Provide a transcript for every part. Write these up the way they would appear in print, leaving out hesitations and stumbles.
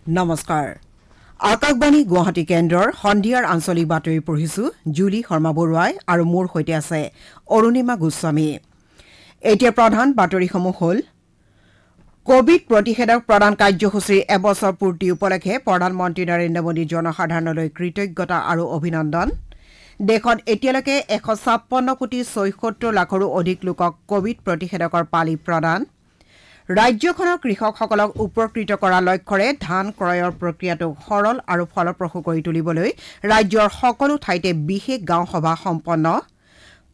নমস্কাৰ আকাশবাণী গুৱাহাটী কেন্দ্ৰৰ সন্ধিয়াৰ আঞ্চলিক বাতৰি পঢ়িছো জুলি শৰ্মা বৰুৱাই আৰু মোৰ সৈতে আছে অৰুণিমা গোস্বামী এতিয়া প্ৰধান বাতৰিসমূহ হ'ল কোভিড প্ৰতিষেধক প্ৰদান কাৰ্যসূচীৰ এবছৰ পূৰ্তি উপলক্ষে প্ৰধানমন্ত্ৰী নৰেন্দ্ৰ মোদী জনসাধাৰণলৈ কৃতজ্ঞতা আৰু অভিনন্দন দেশত এতিয়ালৈকে 156 কোটি 76 লাখৰো অধিক লোকক কোভিড প্ৰতিষেধকৰ পালি প্ৰদান ৰাজ্যখনৰ কৃষকসকলক উপকৃত কৰাৰ লক্ষ্যৰে ধান ক্ৰয়ৰ প্ৰক্ৰিয়াটো সৰল আৰু ফলপ্ৰসূ কৰি তুলিবলৈ ৰাজ্যৰ সকলো ঠাইতে বিশেষ গাঁও সভা সম্পন্ন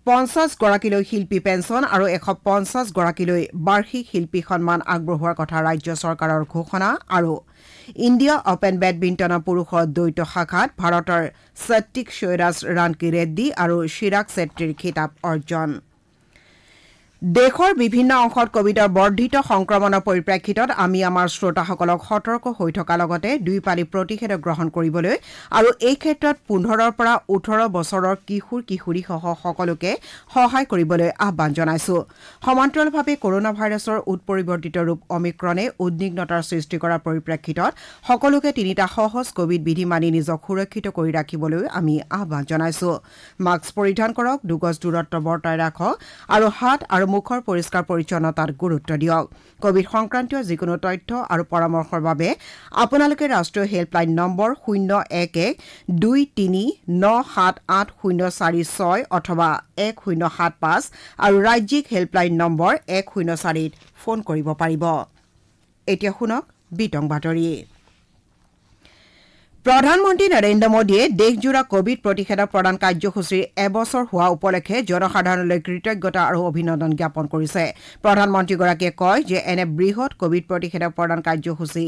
50 গৰাকীলৈ শিল্পী পেঞ্চন আৰু 150 গৰাকীলৈ বাৰ্ষিক শিল্পী সন্মান আগবঢ়োৱাৰ কথা ৰাজ্য চৰকাৰৰ ঘোষণা আৰু ইণ্ডিয়া অপেন বেডমিণ্টনৰ পুৰুষৰ দ্বৈত শাখাত ভাৰতৰ সত্বিক সৈৰাজ ৰাণকী ৰেড্ডী আৰু চিৰাগ ছেত্ৰীৰ খিতাপ অৰ্জন দেশৰ বিভিন্ন অংশত কোভিডৰ বৰ্ধিত সংক্ৰমণৰ পৰিপ্ৰেক্ষিতত আমি আমাৰ শ্ৰোতাসকলক সতৰ্ক হৈ থকাৰ লগতে দুই পালি প্ৰতিষেধক গ্ৰহণ কৰিবলৈ আৰু এই ক্ষেত্ৰত 15ৰ পৰা 18 বছৰৰ কিশোৰ-কিশোৰীসহ সকলোকে সহায় কৰিবলৈ আহ্বান জনাইছো সমান্তৰালভাৱে কৰোনা ভাইৰাছৰ উৎপৰিৱৰ্তিত ৰূপ অমিক্ৰনে উদ্বিগ্নতাৰ সৃষ্টি কৰাৰ পৰিপ্ৰেক্ষিতত সকলোকে তিনিটা সহজ কোভিড বিধি মানি নিজক সুৰক্ষিত কৰি ৰাখিবলৈ আমি আহ্বান জনাইছো মাস্ক পৰিধান কৰক 2 গজ দূৰত্ব বৰ্তাই ৰাখক আৰু হাত আৰু মুখৰ পৰিষ্কাৰ পৰিচ্ছন্নতাত গুৰুত্ব দিয়ক কোভিড সংক্ৰান্তীয় যিকোনো তথ্য আৰু পৰামৰ্শৰ বাবে আপোনালোকে ৰাষ্ট্ৰীয় হেল্পলাইন নম্বৰ 01123978046 অথবা 1075 আৰু ৰাজ্যিক হেল্পলাইন নম্বৰ 104ত ফোন কৰিব পাৰিব এতিয়া শুনক বিতং বাতৰি প্ৰধানমন্ত্ৰী নৰেন্দ্ৰ মোদীয়ে দেশজোৰা কোভিড প্ৰতিষেধক প্ৰদান কাৰ্যসূচীৰ এবছৰ হোৱা উপলক্ষে জনসাধাৰণলৈ কৃতজ্ঞতা আৰু অভিনন্দন জ্ঞাপন কৰিছে প্ৰধানমন্ত্ৰীগৰাকীয়ে কয় যে এনে বৃহৎ কোভিড প্ৰতিষেধক প্ৰদান কাৰ্যসূচী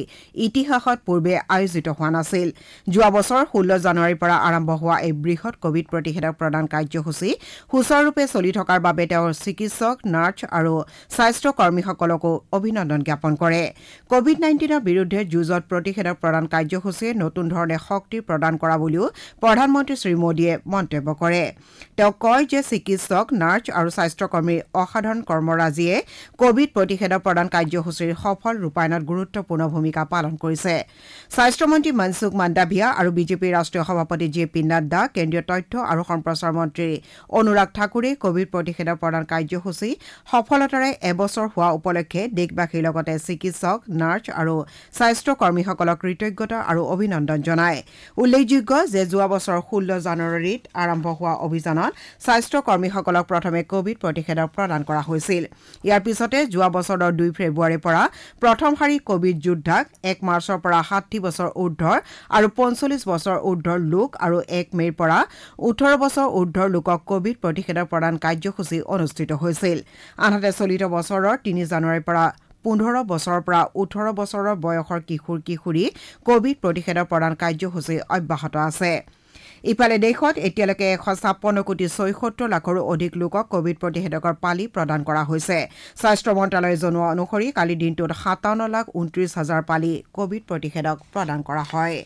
ইতিহাসত পূৰ্বে আয়োজিত হোৱা নাছিল যোৱা বছৰ 16 জানুৱাৰীৰ পৰা আৰম্ভ হোৱা এই বৃহৎ কোভিড প্ৰতিষেধক প্ৰদান কাৰ্যসূচী সুচাৰুৰূপে চলি থকাৰ বাবে তেওঁৰ চিকিৎসক নাৰ্ছ আৰু স্বাস্থ্য কৰ্মীসকলকো অভিনন্দন জ্ঞাপন কৰে কোভিড 19ৰ বিৰুদ্ধে যুঁজত প্ৰতিষেধক প্ৰদান কাৰ্যসূচীয়ে নতুন শক্তি প্ৰদান কৰা বুলিও প্ৰধানমন্ত্ৰী শ্ৰী মোদীয়ে মন্তব্য কৰে তেওঁ কয় যে চিকিৎসক নাৰ্ছ আৰু স্বাস্থ্যকৰ্মীৰ অসাধাৰণ কৰ্মৰাজিয়ে কোভিড প্ৰতিষেধক প্ৰদান কাৰ্যসূচীৰ সফল ৰূপায়ণত গুৰুত্বপূৰ্ণ ভূমিকা পালন কৰিছে স্বাস্থ্যমন্ত্ৰী মনসুখ মাণ্ডাভিয়া আৰু বিজেপিৰ ৰাষ্ট্ৰীয় সভাপতি জে পি নাড্ডা কেন্দ্ৰীয় তথ্য আৰু সম্প্ৰচাৰ মন্ত্ৰী অনুৰাগ ঠাকুৰে কোভিড প্ৰতিষেধক প্ৰদান কাৰ্যসূচী সফলতাৰে এবছৰ হোৱা উপলক্ষে দেশবাসীৰ লগতে চিকিৎসক নাৰ্ছ আৰু স্বাস্থ্যকৰ্মীসকলক কৃতজ্ঞতা আৰু অভিনন্দন জনায় উল্লেখযোগ্য যে যোৱা বছৰ 16 জানুৱাৰীত আৰম্ভ হোৱা অভিযানত স্বাস্থ্য কৰ্মীসকলক প্ৰথমে কোভিড প্ৰতিষেধক প্ৰদান কৰা হৈছিল ইয়াৰ পিছতে যোৱা বছৰৰ 2 ফেব্ৰুৱাৰীৰ পৰা প্ৰথম শাৰী কোভিড যোদ্ধাক 1 মাৰ্চৰ পৰা 60 বছৰ ঊৰ্ধৰ আৰু 45 বছৰ ঊৰ্ধৰ লোক আৰু 1 মেৰ পৰা 18 বছৰ ঊৰ্ধৰ লোকক কোভিড প্ৰতিষেধক প্ৰদান কাৰ্যসূচী অনুষ্ঠিত হৈছিল আনহাতে চলিত বছৰৰ 3 জানুৱাৰীৰ পৰা 15 বছৰৰ পৰা 18 বছৰৰ বয়সৰ কিশোৰ-কিশোৰী কোভিড প্ৰতিষেধক প্ৰদান কাৰ্যসূচী অব্যাহত আছে ইফালে দেশত এতিয়ালৈকে 156 কোটি 76 লাখৰো অধিক লোকক কোভিড প্ৰতিষেধকৰ পালি প্ৰদান কৰা হৈছে স্বাস্থ্য মন্ত্ৰালয়ে জনোৱা অনুসৰি কালি দিনটোত 57,29,000 পালি কোভিড প্ৰতিষেধক প্ৰদান কৰা হয়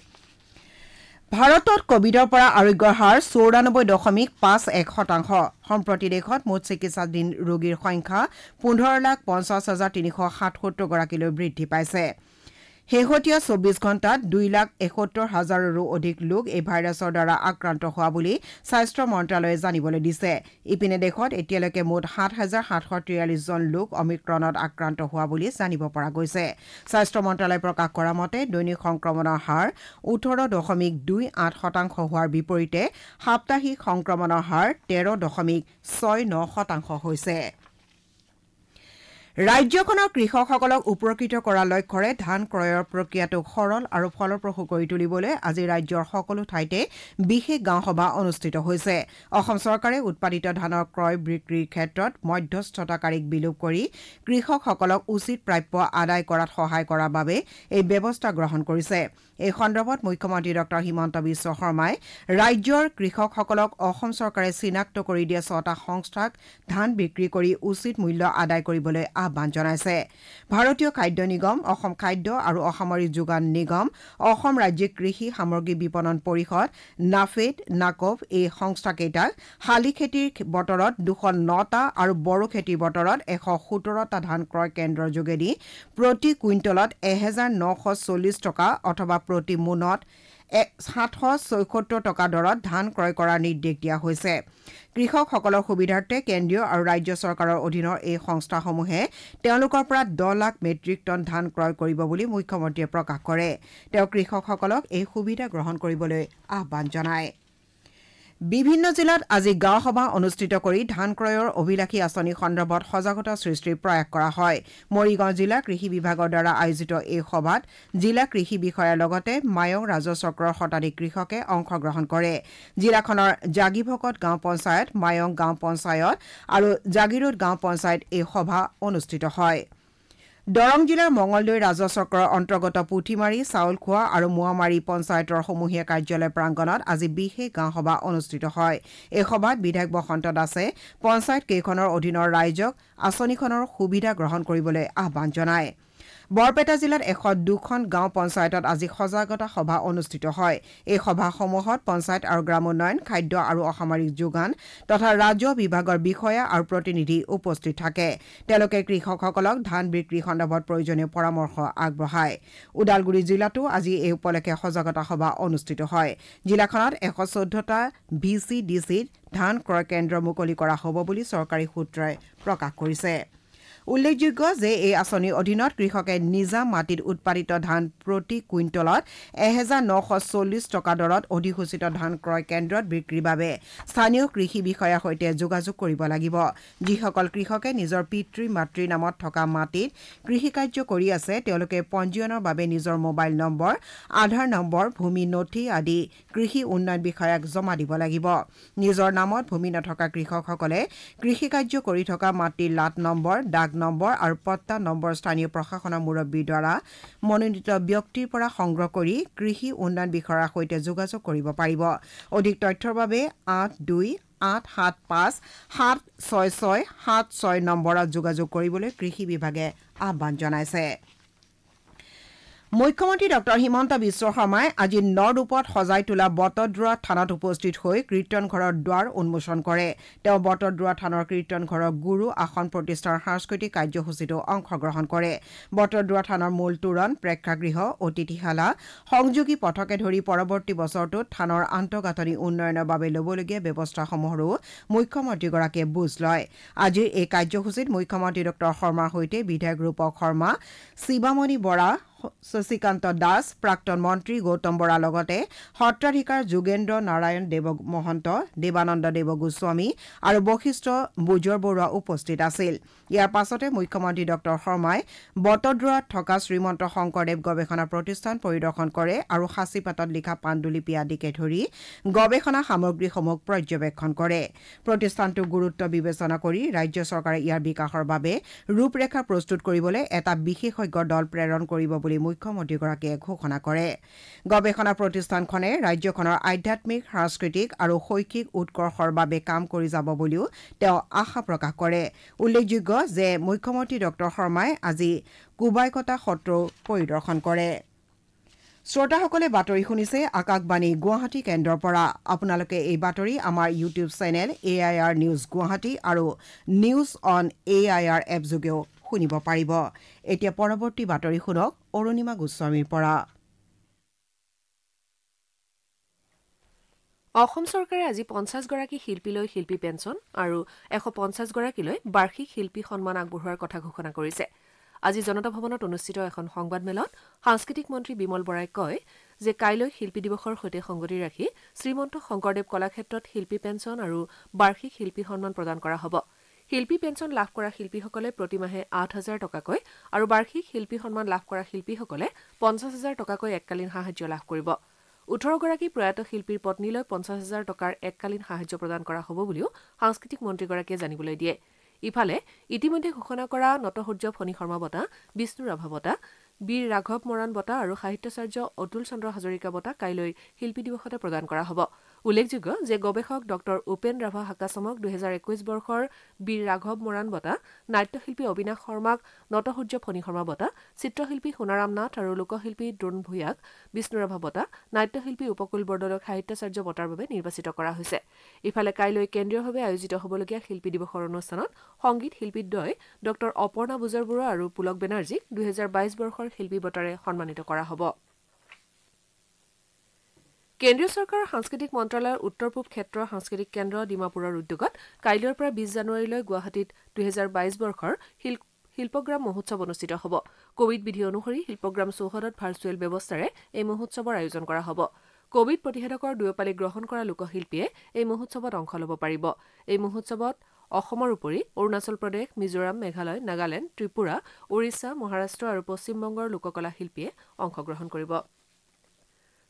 ভাৰতত কোভিডৰ পৰা আৰোগ্যৰ হাৰ 94.51% সম্প্ৰতি দেশত মুঠ চিকিৎসাধীন ৰোগীৰ সংখ্যা 15,50,377 গৰাকীলৈ বৃদ্ধি পাইছে শেহতীয়া 24 ঘণ্টাত 2,71,000ৰো অধিক লোক এই ভাইৰাছৰ দ্বাৰা আক্ৰান্ত হোৱা বুলি স্বাস্থ্য মন্ত্ৰালয়ে জানিবলৈ দিছে ইপিনে দেশত এতিয়ালৈকে মুঠ 7,743 জন লোক অমিক্ৰণত আক্ৰান্ত হোৱা বুলি জানিব পৰা গৈছে স্বাস্থ্য মন্ত্ৰালয়ে প্ৰকাশ কৰা মতে দৈনিক সংক্ৰমণৰ হাৰ 18.28% হোৱাৰ বিপৰীতে সাপ্তাহিক সংক্ৰমণৰ হাৰ 13.69% হৈছে ৰাজ্যখনৰ কৃষকসকলক উপকৃত কৰাৰ লক্ষ্যৰে ধান ক্ৰয়ৰ প্ৰক্ৰিয়াটো সৰল আৰু ফলপ্ৰসূ কৰি তুলিবলৈ আজি ৰাজ্যৰ সকলো ঠাইতে বিশেষ গাঁও সভা অনুষ্ঠিত হৈছে অসম চৰকাৰে উৎপাদিত ধানৰ ক্ৰয় বিক্ৰীৰ ক্ষেত্ৰত মধ্যস্থতাকাৰীক বিলোপ কৰি কৃষকসকলক উচিত প্ৰাপ্য আদায় কৰাত সহায় কৰাৰ বাবে এই ব্যৱস্থা গ্ৰহণ কৰিছে এই সন্দৰ্ভত মুখ্যমন্ত্ৰী ডক্টৰ হিমন্ত বিশ্ব শৰ্মাই ৰাজ্যৰ কৃষকসকলক অসম চৰকাৰে চিনাক্ত কৰি দিয়া 6টা সংস্থাক ধান বিক্ৰী কৰি উচিত মূল্য আদায় কৰিবলৈ আহ্বান জনাইছে ভাৰতীয় খাদ্য নিগম অসম খাদ্য আৰু অসামৰিক যোগান নিগম অসম ৰাজ্যিক কৃষি সামগ্ৰী বিপণন পৰিষদ নাফেড নাকভ এই সংস্থাকেইটাক শালি খেতিৰ বতৰত 209টা আৰু বড়ো খেতিৰ বতৰত 117টা ধান ক্ৰয় কেন্দ্ৰৰ যোগেদি প্ৰতি কুইণ্টলত 1940 টকা অথবা প্ৰতি মোনত 776 টকা দৰত ধান ক্ৰয় কৰাৰ নিৰ্দেশ দিয়া হৈছে কৃষকসকলৰ সুবিধাৰ্থে কেন্দ্ৰীয় আৰু ৰাজ্য চৰকাৰৰ অধীনৰ এই সংস্থাসমূহে তেওঁলোকৰ পৰা 10 লাখ মেট্ৰিক টন ধান ক্ৰয় কৰিব বুলি মুখ্যমন্ত্ৰীয়ে প্ৰকাশ কৰে তেওঁ কৃষকসকলক এই সুবিধা গ্ৰহণ কৰিবলৈ আহ্বান জনায় বিভিন্ন জিলাত আজি গাঁও সভা অনুষ্ঠিত কৰি ধান ক্ৰয়ৰ অভিলাষী আঁচনি সন্দৰ্ভত সজাগতা সৃষ্টিৰ প্ৰয়াস কৰা হয় মৰিগাঁও জিলা কৃষি বিভাগৰ দ্বাৰা আয়োজিত এই সভাত জিলা কৃষি বিষয়াৰ লগতে মায়ং ৰাজচক্ৰৰ শতাধিক কৃষকে অংশগ্ৰহণ কৰে জিলাখনৰ জাগিভকত গাঁও পঞ্চায়ত মায়ং গাঁও পঞ্চায়ত আৰু জাগিৰোড গাঁও পঞ্চায়ত এই সভা অনুষ্ঠিত হয় দৰং জিলাৰ মঙলদৈ ৰাজচক্ৰৰ অন্তৰ্গত পুথিমাৰী চাউলখোৱা আৰু মোৱামাৰী পঞ্চায়তৰ সমূহীয়া কাৰ্যালয় প্ৰাংগণত আজি বিশেষ গাঁও সভা অনুষ্ঠিত হয় এই সভাত বিধায়ক বসন্ত দাসে পঞ্চায়ত কেইখনৰ অধীনৰ ৰাইজক আঁচনিখনৰ সুবিধা গ্ৰহণ কৰিবলৈ আহ্বান জনায় বৰপেটা জিলাত 102খন গাঁও পঞ্চায়তত আজি সজাগতা সভা অনুষ্ঠিত হয় এই সভাসমূহত পঞ্চায়ত আৰু গ্ৰাম উন্নয়ন খাদ্য আৰু অসামৰিক যোগান তথা ৰাজহ বিভাগৰ বিষয়া আৰু প্ৰতিনিধি উপস্থিত থাকে তেওঁলোকে কৃষকসকলক ধান বিক্ৰী সন্দৰ্ভত প্ৰয়োজনীয় পৰামৰ্শ আগবঢ়ায় ওদালগুৰি জিলাতো আজি এই উপলক্ষে সজাগতা সভা অনুষ্ঠিত হয় জিলাখনত 114টা VCDCত ধান ক্ৰয় কেন্দ্ৰ মুকলি কৰা হ'ব বুলি চৰকাৰী সূত্ৰই প্ৰকাশ কৰিছে উল্লেখযোগ্য যে এই আঁচনিৰ অধীনত কৃষকে নিজা মাটিত উৎপাদিত ধান প্ৰতি কুইণ্টলত 1940 টকা দৰত অধিসূচিত ধান ক্ৰয় কেন্দ্ৰত বিক্ৰীৰ বাবে স্থানীয় কৃষি বিষয়াৰ সৈতে যোগাযোগ কৰিব লাগিব যিসকল কৃষকে নিজৰ পিতৃ মাতৃৰ নামত থকা মাটিত কৃষি কাৰ্য কৰি আছে তেওঁলোকে পঞ্জীয়নৰ বাবে নিজৰ মোবাইল নম্বৰ আধাৰ নম্বৰ ভূমি নথি আদি কৃষি উন্নয়ন বিষয়াক জমা দিব লাগিব নিজৰ নামত ভূমি নথকা কৃষকসকলে কৃষি কাৰ্য কৰি থকা মাটিৰ লাট নম্বৰ ডাক নম্বৰ আৰু পট্টা নম্বৰ স্থানীয় প্ৰশাসনৰ মুৰব্বীৰ দ্বাৰা মনোনীত ব্যক্তিৰ পৰা সংগ্ৰহ কৰি কৃষি উন্নয়ন বিষয়াৰ সৈতে যোগাযোগ কৰিব পাৰিব অধিক তথ্যৰ বাবে 8287576676 নম্বৰত যোগাযোগ কৰিবলৈ কৃষি বিভাগে আহ্বান জনাইছে মুখ্যমন্ত্ৰী ডক্টৰ হিমন্ত বিশ্ব শৰ্মাই আজি নৰৰূপত সজাই তোলা বটদ্ৰোৱা থানাত উপস্থিত হৈ কীৰ্তন ঘৰৰ দুৱাৰ উন্মোচন কৰে তেওঁ বটদ্ৰোৱা থানৰ কীৰ্তন ঘৰৰ গুৰু আসন প্ৰতিষ্ঠাৰ সাংস্কৃতিক কাৰ্যসূচীতো অংশগ্ৰহণ কৰে বটদ্ৰোৱা থানৰ মূল তোৰণ প্ৰেক্ষাগৃহ অতিথিশালা সংযোগী পথকে ধৰি পৰৱৰ্তী বছৰটোত থানৰ আন্তঃগাঁথনি উন্নয়নৰ বাবে ল'বলগীয়া ব্যৱস্থাসমূহৰো মুখ্যমন্ত্ৰীগৰাকীয়ে বুজ লয় আজিৰ এই কাৰ্যসূচীত মুখ্যমন্ত্ৰী ডক্টৰ শৰ্মাৰ সৈতে বিধায়ক ৰূপক শৰ্মা শিৱামণি বৰা শশীকান্ত দাস প্ৰাক্তন মন্ত্ৰী গৌতম বৰা লগতে সত্ৰাধিকাৰ যোগেন্দ্ৰ নাৰায়ণ দেৱ মহন্ত দেৱানন্দ দেৱ গোস্বামী আৰু বশিষ্ঠ বুজৰ বৰুৱা উপস্থিত আছিল ইয়াৰ পাছতে মুখ্যমন্ত্ৰী ডক্টৰ শৰ্মাই বটদ্ৰোৱাত থকা শ্ৰীমন্ত শংকৰদেৱ গৱেষণা প্ৰতিষ্ঠান পৰিদৰ্শন কৰে আৰু সাঁচিপাতত লিখা পাণ্ডুলিপি আদিকে ধৰি গৱেষণা সামগ্ৰীসমূহ পৰ্যবেক্ষণ কৰে প্ৰতিষ্ঠানটোৰ গুৰুত্ব বিবেচনা কৰি ৰাজ্য চৰকাৰে ইয়াৰ বিকাশৰ বাবে ৰূপৰেখা প্ৰস্তুত কৰিবলৈ এটা বিশেষজ্ঞ দল প্ৰেৰণ কৰিব বুলি মুখ্যমন্ত্ৰীগৰাকীয়ে ঘোষণা কৰে গৱেষণা প্ৰতিষ্ঠানখনে ৰাজ্যখনৰ আধ্যাত্মিক সাংস্কৃতিক আৰু শৈক্ষিক উৎকৰ্ষৰ বাবে কাম কৰি যাব বুলিও তেওঁ আশা প্ৰকাশ কৰে উল্লেখযোগ্য যে মুখ্যমন্ত্ৰী ডক্টৰ শৰ্মাই আজি কুবাইকটা সত্ৰ পৰিদৰ্শন কৰে শ্ৰোতাসকলে বাতৰি শুনিছে আকাশবাণী গুৱাহাটী কেন্দ্ৰৰ পৰা আপোনালোকে এই বাতৰি আমাৰ YouTube channel AIR news Guwahati আৰু নিউজ অন AIR এপ যোগেও শুনিব পাৰিব এতিয়া পৰৱৰ্তী বাতৰি শুনক অৰুণিমা গোস্বামীৰ পৰা অসম চৰকাৰে আজি 50 গৰাকী শিল্পীলৈ শিল্পী পেঞ্চন আৰু 150 গৰাকীলৈ বাৰ্ষিক শিল্পী সন্মান আগবঢ়োৱাৰ কথা ঘোষণা কৰিছে আজি জনতা ভৱনত অনুষ্ঠিত এখন সংবাদমেলত সাংস্কৃতিক মন্ত্ৰী বিমল বৰাই কয় যে কাইলৈ শিল্পী দিৱসৰ সৈতে সংগতি ৰাখি শ্ৰীমন্ত শংকৰদেৱ কলাক্ষেত্ৰত শিল্পী পেঞ্চন আৰু বাৰ্ষিক শিল্পী সন্মান প্ৰদান কৰা হ'ব শিল্পী পেঞ্চন লাভ কৰা শিল্পীসকলে প্ৰতিমাহে 8,000 টকাকৈ আৰু বাৰ্ষিক শিল্পী সন্মান লাভ কৰা শিল্পীসকলে 50,000 টকাকৈ এককালীন সাহায্য লাভ কৰিব 18 গৰাকী প্ৰয়াত শিল্পীৰ পত্নীলৈ 50,000 টকাৰ এককালীন সাহায্য প্ৰদান কৰা হ'ব বুলিও সাংস্কৃতিক মন্ত্ৰীগৰাকীয়ে জানিবলৈ দিয়ে ইফালে ইতিমধ্যে ঘোষণা কৰা নটসূৰ্য ফণী শৰ্মা বঁটা বিষ্ণু ৰাভা বঁটা বীৰ ৰাঘৱ মৰাণ বঁটা আৰু সাহিত্যাচাৰ্য অতুল চন্দ্ৰ হাজৰিকা বঁটা কাইলৈ শিল্পী দিৱসতে প্ৰদান কৰা হ'ব উল্লেখযোগ্য যে গৱেষক ড উপেন ৰাভা হাকাচমক 2021 বৰ্ষৰ বীৰ ৰাঘৱ মৰাণ বঁটা, নাট্যশিল্পী অবিনাশ শৰ্মাক নটসূৰ্য ফণী শৰ্মা বঁটা, চিত্ৰশিল্পী সোণাৰাম নাথ আৰু লোকশিল্পী দ্ৰোণ ভূঞাক বিষ্ণুৰাভা বঁটা, নাট্যশিল্পী উপকূল বৰদলৈক সাহিত্যাচাৰ্য বঁটাৰ বাবে নিৰ্বাচিত কৰা হৈছে। ইফালে কাইলৈ কেন্দ্ৰীয়ভাৱে আয়োজিত হ'বলগীয়া শিল্পী দিৱসৰ অনুষ্ঠানত সংগীত শিল্পীদ্বয় ড অপৰ্ণা বুজৰবৰুৱা আৰু পুলক বেনাৰ্জীক 2022 বৰ্ষৰ শিল্পী বঁটাৰে সন্মানিত কৰা হ'ব। কেন্দ্ৰীয় চৰকাৰৰ সাংস্কৃতিক মন্ত্ৰালয়ৰ উত্তৰ পূব ক্ষেত্ৰ সাংস্কৃতিক কেন্দ্ৰ ডিমাপুৰৰ উদ্যোগত কাইলৈৰ পৰা 20 জানুৱাৰীলৈ গুৱাহাটীত 2022 বৰ্ষৰ শিল্পগ্ৰাম মহোৎসৱ অনুষ্ঠিত হ'ব। কোভিড বিধি অনুসৰি শিল্পগ্ৰাম চৌহদত ভাৰ্চুৱেল ব্যৱস্থাৰে এই মহোৎসৱৰ আয়োজন কৰা হ'ব। কোভিড প্ৰতিষেধকৰ দুয়োপালি গ্ৰহণ কৰা লোকশিল্পীয়ে এই মহোৎসৱত অংশ ল'ব পাৰিব। এই মহোৎসৱত অসমৰ উপৰি অৰুণাচল প্ৰদেশ, মিজোৰাম, মেঘালয়, নাগালেণ্ড, ত্ৰিপুৰা, ওড়িশা, মহাৰাষ্ট্ৰ আৰু পশ্চিমবংগৰ লোককলা শিল্পীয়ে অংশগ্ৰহণ কৰিব।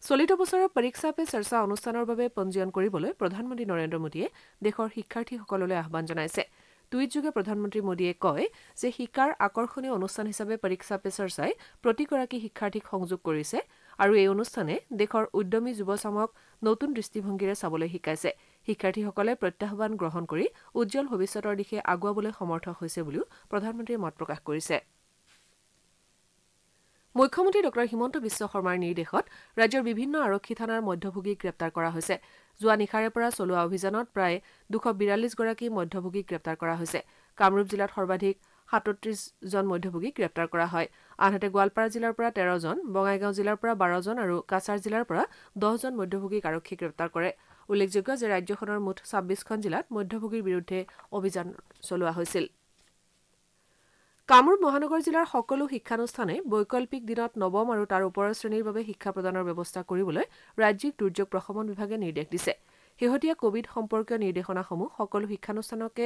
চলিত বছৰৰ পৰীক্ষা পে চৰ্চা অনুষ্ঠানৰ বাবে পঞ্জীয়ন কৰিবলৈ প্ৰধানমন্ত্ৰী নৰেন্দ্ৰ মোদীয়ে দেশৰ শিক্ষাৰ্থীসকললৈ আহ্বান জনাইছে। টুইটযোগে প্ৰধানমন্ত্ৰী মোদীয়ে কয় যে শিকাৰ আকৰ্ষণীয় অনুষ্ঠান হিচাপে পৰীক্ষা পে চৰ্চাই প্ৰতিগৰাকী শিক্ষাৰ্থীক সংযোগ কৰিছে আৰু এই অনুষ্ঠানে দেশৰ উদ্যমী যুৱচামক নতুন দৃষ্টিভংগীৰে চাবলৈ শিকাইছে। শিক্ষাৰ্থীসকলে প্ৰত্যাহ্বান গ্ৰহণ কৰি উজ্জ্বল ভৱিষ্যতৰ দিশে আগুৱাবলৈ সমৰ্থ হৈছে বুলিও প্ৰধানমন্ত্ৰীয়ে মত প্ৰকাশ কৰিছে। মুখ্যমন্ত্ৰী ড হিমন্ত বিশ্ব শৰ্মাৰ নিৰ্দেশত ৰাজ্যৰ বিভিন্ন আৰক্ষী থানাৰ মধ্যভোগীক গ্ৰেপ্তাৰ কৰা হৈছে। যোৱা নিশাৰে পৰা চলোৱা অভিযানত প্ৰায় 242 গৰাকী মধ্যভোগীক গ্ৰেপ্তাৰ কৰা হৈছে। কামৰূপ জিলাত সৰ্বাধিক 37জন মধ্যভোগীক গ্ৰেপ্তাৰ কৰা হয়। আনহাতে গোৱালপাৰা জিলাৰ পৰা 13জন, বঙাইগাঁও জিলাৰ পৰা 12জন আৰু কাছাৰ জিলাৰ পৰা 10জন মধ্যভোগীক আৰক্ষীয়ে গ্ৰেপ্তাৰ কৰে। উল্লেখযোগ্য যে ৰাজ্যখনৰ মুঠ 26খন জিলাত মধ্যভোগীৰ বিৰুদ্ধে অভিযান চলোৱা হৈছিল। কামৰূপ মহানগৰ জিলাৰ সকলো শিক্ষানুষ্ঠানে বৈকল্পিক দিনত নৱম আৰু তাৰ ওপৰৰ শ্ৰেণীৰ বাবে শিক্ষা প্ৰদানৰ ব্যৱস্থা কৰিবলৈ ৰাজ্যিক দুৰ্যোগ প্ৰশমন বিভাগে নিৰ্দেশ দিছে। শেহতীয়া কোভিড সম্পৰ্কীয় নিৰ্দেশনাসমূহ সকলো শিক্ষানুষ্ঠানকে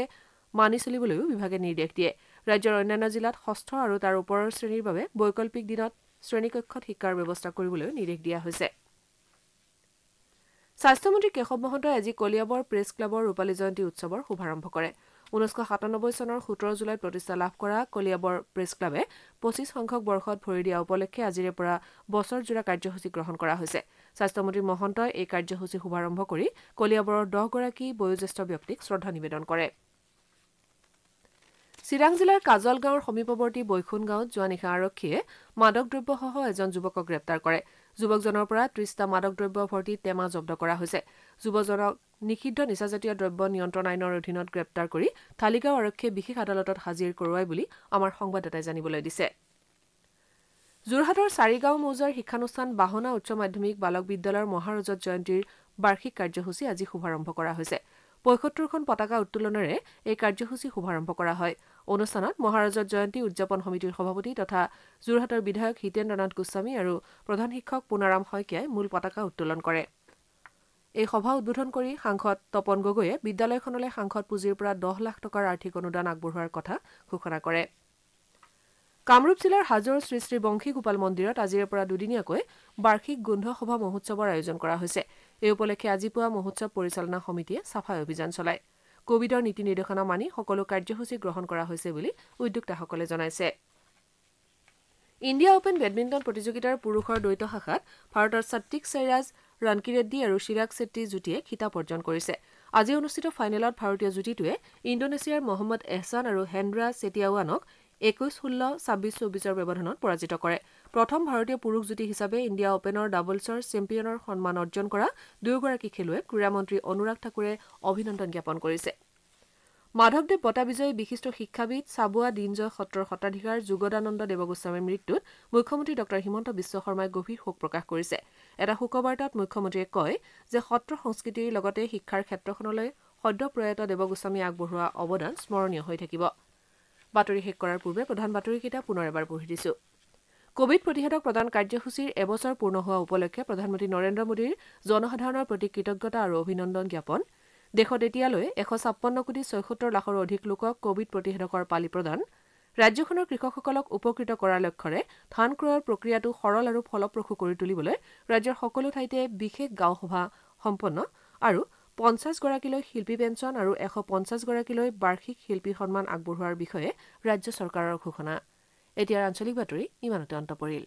মানি চলিবলৈও বিভাগে নিৰ্দেশ দিয়ে। ৰাজ্যৰ অন্যান্য জিলাত ষষ্ঠ আৰু তাৰ ওপৰৰ শ্ৰেণীৰ বাবে বৈকল্পিক দিনত শ্ৰেণীকক্ষত শিক্ষাৰ ব্যৱস্থা কৰিবলৈও নিৰ্দেশ দিয়া হৈছে। স্বাস্থ্যমন্ত্ৰী কেশৱ মহন্তই আজি কলিয়াবৰ প্ৰেছ ক্লাবৰ ৰূপালী জয়ন্তী উৎসৱৰ শুভাৰম্ভ কৰে। 1997 চনৰ 17 জুলাইত প্ৰতিষ্ঠা লাভ কৰা কলিয়াবৰ প্ৰেছ ক্লাবে 25 সংখ্যক বৰ্ষত ভৰি দিয়া উপলক্ষে আজিৰে পৰা বছৰজোৰা কাৰ্যসূচী গ্ৰহণ কৰা হৈছে। স্বাস্থ্যমন্ত্ৰী মহন্তই এই কাৰ্যসূচী শুভাৰম্ভ কৰি কলিয়াবৰৰ 10 গৰাকী বয়োজ্যেষ্ঠ ব্যক্তিক শ্ৰদ্ধা নিবেদন কৰে। চিৰাং জিলাৰ কাজল গাঁৱৰ সমীপৱৰ্তী বৈখুন গাঁৱত যোৱা নিশা আৰক্ষীয়ে মাদক দ্ৰব্যসহ এজন যুৱকক গ্ৰেপ্তাৰ কৰে। যুৱকজনৰ পৰা 30টা মাদক দ্ৰব্য ভৰ্তি টেমা জব্দ কৰা হৈছে। যুৱকজনক নিষিদ্ধ নিচাজাতীয় দ্ৰব্য নিয়ন্ত্ৰণ আইনৰ অধীনত গ্ৰেপ্তাৰ কৰি ঢালিগাঁও আৰক্ষীয়ে বিশেষ আদালতত হাজিৰ কৰোৱাই বুলি আমাৰ সংবাদদাতাই জানিবলৈ দিছে। যোৰহাটৰ চাৰিগাঁও মৌজাৰ শিক্ষানুষ্ঠান বাহনা উচ্চ মাধ্যমিক বালক বিদ্যালয়ৰ মহাৰজত জয়ন্তীৰ বাৰ্ষিক কাৰ্যসূচী আজি শুভাৰম্ভ কৰা হৈছে। ৭৫খন পতাকা উত্তোলনেৰে এই কাৰ্যসূচী শুভাৰম্ভ কৰা হয়। অনুষ্ঠানত মহাৰাজত জয়ন্তী উদযাপন সমিতিৰ সভাপতি তথা যোৰহাটৰ বিধায়ক হিতেন্দ্ৰ নাথ গোস্বামী আৰু প্ৰধান শিক্ষক পুনাৰাম শইকীয়াই মূল পতাকা উত্তোলন কৰে। এই সভা উদ্বোধন কৰি সাংসদ তপন গগৈয়ে বিদ্যালয়খনলৈ সাংসদ পুঁজিৰ পৰা 10 লাখ টকাৰ আৰ্থিক অনুদান আগবঢ়োৱাৰ কথা ঘোষণা কৰে। কামৰূপ জিলাৰ হাজোৰ শ্ৰী শ্ৰী বংশীগোপাল মন্দিৰত আজিৰে পৰা দুদিনীয়াকৈ বাৰ্ষিক গোন্ধ সভা মহোৎসৱৰ আয়োজন কৰা হৈছে। এই উপলক্ষে আজি পুৱা মহোৎসৱ পৰিচালনা সমিতিয়ে চাফাই অভিযান চলায়। কোভিডৰ নীতি নিৰ্দেশনা মানি সকলো কাৰ্যসূচী গ্ৰহণ কৰা হৈছে বুলি উদ্যোক্তাসকলে জনাইছে। ইণ্ডিয়া অপেন বেডমিণ্টন প্ৰতিযোগিতাৰ পুৰুষৰ দ্বৈত শাখাত ভাৰতৰ সাত্বিক সাইৰাজ, ৰাণকীৰেড্ডী আৰু চিৰাগ ছেট্টী যুটিয়ে খিতাপ অৰ্জন কৰিছে। আজি অনুষ্ঠিত ফাইনেলত ভাৰতীয় যুটিটোৱে ইণ্ডোনেছিয়াৰ মহম্মদ এহছান আৰু হেন্দ্ৰা ছেটিয়াৱানক 21-16, 26-24 ব্যৱধানত পৰাজিত কৰে। প্ৰথম ভাৰতীয় পুৰুষ যুটি হিচাপে ইণ্ডিয়া অপেনৰ ডাবলছৰ চেম্পিয়নৰ সন্মান অৰ্জন কৰা দুয়োগৰাকী খেলুৱৈক ক্ৰীড়ামন্ত্ৰী অনুৰাগ ঠাকুৰে অভিনন্দন জ্ঞাপন কৰিছে। মাধৱদেৱ বঁটা বিজয়ী বিশিষ্ট শিক্ষাবিদ চাবুৱা দিনজয় সত্ৰৰ সত্ৰাধিকাৰ যোগদানন্দ দেৱগোস্বামীৰ মৃত্যুত মুখ্যমন্ত্ৰী ড হিমন্ত বিশ্ব শৰ্মাই গভীৰ শোক প্ৰকাশ কৰিছে। এটা শোকবাৰ্তাত মুখ্যমন্ত্ৰীয়ে কয় যে সত্ৰ সংস্কৃতিৰ লগতে শিক্ষাৰ ক্ষেত্ৰখনলৈ সদ্য প্ৰয়াত দেৱগোস্বামীয়ে আগবঢ়োৱা অৱদান স্মৰণীয় হৈ থাকিব। বাতৰি শেষ কৰাৰ পূৰ্বে প্ৰধান বাতৰিকেইটা পুনৰ এবাৰ পঢ়ি দিছো। কোভিড প্ৰতিষেধক প্ৰদান কাৰ্যসূচীৰ এবছৰ পূৰ্ণ হোৱা উপলক্ষে প্ৰধানমন্ত্ৰী নৰেন্দ্ৰ মোদীৰ জনসাধাৰণৰ প্ৰতি কৃতজ্ঞতা আৰু অভিনন্দন জ্ঞাপন। দেশত এতিয়ালৈ 156,74 লাখৰো অধিক লোকক কোভিড প্ৰতিষেধকৰ পালি প্ৰদান। ৰাজ্যখনৰ কৃষকসকলক উপকৃত কৰাৰ লক্ষ্যৰে ধান ক্ৰয়ৰ প্ৰক্ৰিয়াটো সৰল আৰু ফলপ্ৰসূ কৰি তুলিবলৈ ৰাজ্যৰ সকলো ঠাইতে বিশেষ গাঁও সভা সম্পন্ন আৰু 50 গৰাকীলৈ শিল্পী পেঞ্চন আৰু 150 গৰাকীলৈ বাৰ্ষিক শিল্পী সন্মান আগবঢ়োৱাৰ বিষয়ে ৰাজ্য চৰকাৰৰ ঘোষণা। এতিয়াৰ আঞ্চলিক বাতৰি ইমানতে অন্ত পৰিল।